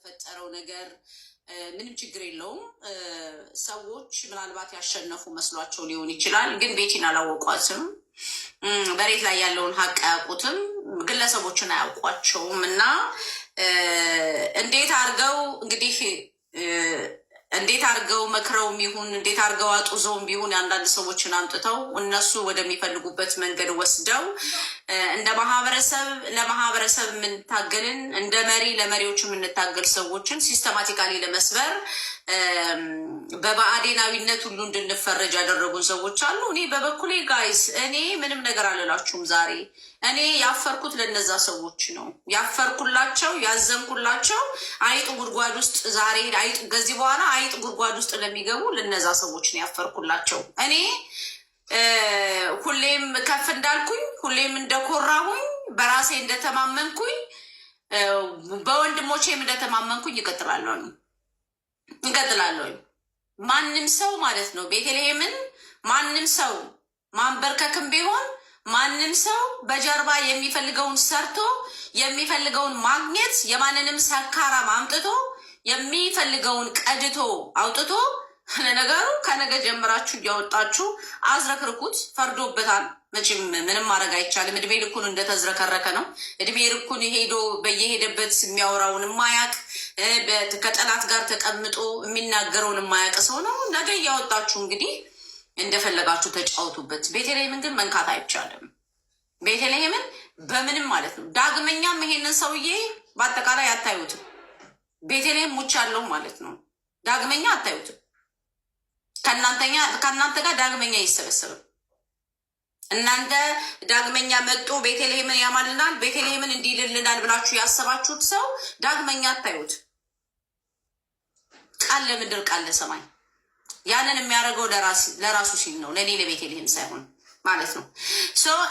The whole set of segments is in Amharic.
ፈጠረው ነገር ምንም ችግር የለውም። ሰዎች ምናልባት ያሸነፉ መስሏቸው ሊሆን ይችላል፣ ግን ቤቲን አላወቋትም። መሬት ላይ ያለውን ሀቅ አያውቁትም። ግለሰቦችን አያውቋቸውም እና እንዴት አድርገው እንግዲህ እንዴት አድርገው መክረውም ይሁን እንዴት አድርገው አጡዘውም ቢሆን የአንዳንድ ሰዎችን አምጥተው እነሱ ወደሚፈልጉበት መንገድ ወስደው እንደ ማህበረሰብ ለማህበረሰብ የምንታገልን እንደ መሪ ለመሪዎች የምንታገል ሰዎችን ሲስተማቲካሊ ለመስበር በብአዴናዊነት ሁሉ እንድንፈረጅ ያደረጉን ሰዎች አሉ። እኔ በበኩሌ ጋይስ እኔ ምንም ነገር አልላችሁም። ዛሬ እኔ ያፈርኩት ለነዛ ሰዎች ነው ያፈርኩላቸው፣ ያዘንኩላቸው አይጥ ጉድጓድ ውስጥ ዛሬ አይጥ ከዚህ በኋላ አይጥ ጉድጓድ ውስጥ ለሚገቡ ለነዛ ሰዎች ነው ያፈርኩላቸው። እኔ ሁሌም ከፍ እንዳልኩኝ፣ ሁሌም እንደኮራሁኝ፣ በራሴ እንደተማመንኩኝ፣ በወንድሞቼም እንደተማመንኩኝ ይቀጥላለሁ። ማንም ሰው ማለት ነው ቤተልሔምን ማንም ሰው ማንበርከክም ቢሆን ማንም ሰው በጀርባ የሚፈልገውን ሰርቶ የሚፈልገውን ማግኘት የማንንም ሰካራም አምጥቶ የሚፈልገውን ቀድቶ አውጥቶ ነገሩ ከነገ ጀምራችሁ እያወጣችሁ አዝረክርኩት። ፈርዶበታል። መቼም ምንም ማድረግ አይቻልም። እድሜ ልኩን እንደተዝረከረከ ነው። እድሜ ልኩን ሄዶ በየሄደበት የሚያወራውን የማያውቅ ከጠላት ጋር ተቀምጦ የሚናገረውን የማያውቅ ሰው ነው። ነገ እያወጣችሁ እንግዲህ እንደፈለጋችሁ ተጫወቱበት። ቤተልሔምን ግን መንካት አይቻልም። ቤተልሔምን በምንም ማለት ነው። ዳግመኛም ይሄንን ሰውዬ በአጠቃላይ አታዩትም። ቤተልሔም ሙች ያለው ማለት ነው። ዳግመኛ አታዩትም። ከእናንተ ጋር ዳግመኛ አይሰበሰብም። እናንተ ዳግመኛ መጡ ቤተልሔምን ያማልናል፣ ቤተልሔምን እንዲልልናል ብላችሁ ያሰባችሁት ሰው ዳግመኛ አታዩት። ቃል ለምድር ቃል ለሰማይ። ያንን የሚያደርገው ለራሱ ሲል ነው፣ ለእኔ ለቤተልሔም ሳይሆን ማለት ነው።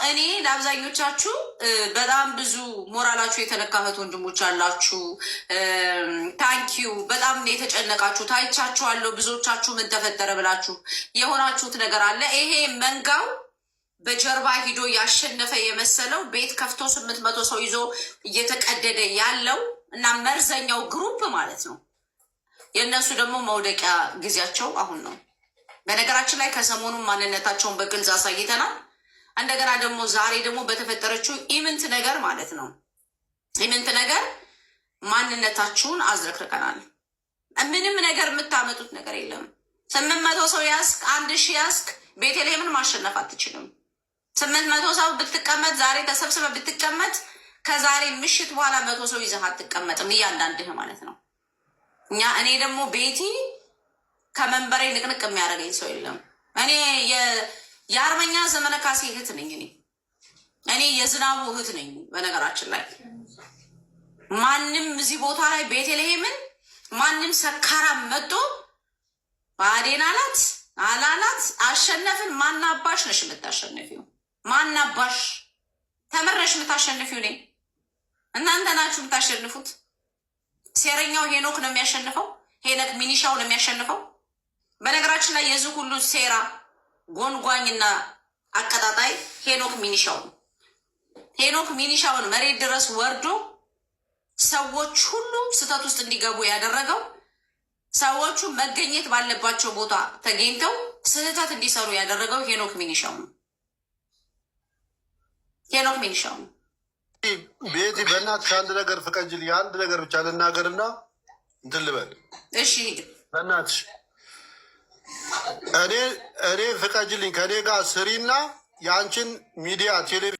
እኔ ለአብዛኞቻችሁ በጣም ብዙ ሞራላችሁ የተነካፈት ወንድሞች አላችሁ። ታንኪዩ በጣም የተጨነቃችሁ ታይቻችኋለሁ። ብዙዎቻችሁ ምን ተፈጠረ ብላችሁ የሆናችሁት ነገር አለ። ይሄ መንጋው በጀርባ ሂዶ ያሸነፈ የመሰለው ቤት ከፍቶ 800 ሰው ይዞ እየተቀደደ ያለው እና መርዘኛው ግሩፕ ማለት ነው። የእነሱ ደግሞ መውደቂያ ጊዜያቸው አሁን ነው። በነገራችን ላይ ከሰሞኑን ማንነታቸውን በግልጽ አሳይተናል። እንደገና ደግሞ ዛሬ ደግሞ በተፈጠረችው ኢምንት ነገር ማለት ነው ኢምንት ነገር ማንነታችሁን አዝረክርከናል። ምንም ነገር የምታመጡት ነገር የለም። 800 ሰው ያስክ 1000 ያስክ ቤተልሔምን ማሸነፍ አትችልም። 800 ሰው ብትቀመጥ ዛሬ ተሰብስበ ብትቀመጥ ከዛሬ ምሽት በኋላ 100 ሰው ይዘህ አትቀመጥም፣ እያንዳንድህ ማለት ነው። እኔ ደግሞ ቤቲ ከመንበሬ ንቅንቅ የሚያደርገኝ ሰው የለም። እኔ የአርበኛ ዘመነ ካሴ እህት ነኝ። እኔ የዝናቡ እህት ነኝ። በነገራችን ላይ ማንም እዚህ ቦታ ላይ ቤተልሔምን ማንም ሰካራ መጦ ብአዴን አላላት አሸነፍን። ማናባሽ ነሽ የምታሸነፊው? ማናባሽ ተመረሽ የምታሸንፊው? እኔ እናንተ ናችሁ የምታሸንፉት። ሴረኛው ሄኖክ ነው የሚያሸንፈው። ሄኖክ ሚኒሻው ነው የሚያሸንፈው። በነገራችን ላይ የዚህ ሁሉ ሴራ ጎንጓኝና አቀጣጣይ ሄኖክ ሚኒሻው ነው። ሄኖክ ሚኒሻውን መሬት ድረስ ወርዶ ሰዎች ሁሉ ስህተት ውስጥ እንዲገቡ ያደረገው ሰዎቹ መገኘት ባለባቸው ቦታ ተገኝተው ስህተት እንዲሰሩ ያደረገው ሄኖክ ሚኒሻው ነው። ሄኖክ ሚኒሻው ነው። ቤቲ በእናትሽ አንድ ነገር ፍቀጅልኝ። አንድ ነገር ብቻ ልናገርና እንትን ልበል። እሺ በእናትሽ እኔ ፍቀጅልኝ። ከኔ ጋር ስሪና የአንቺን ሚዲያ ቴሌቪዥን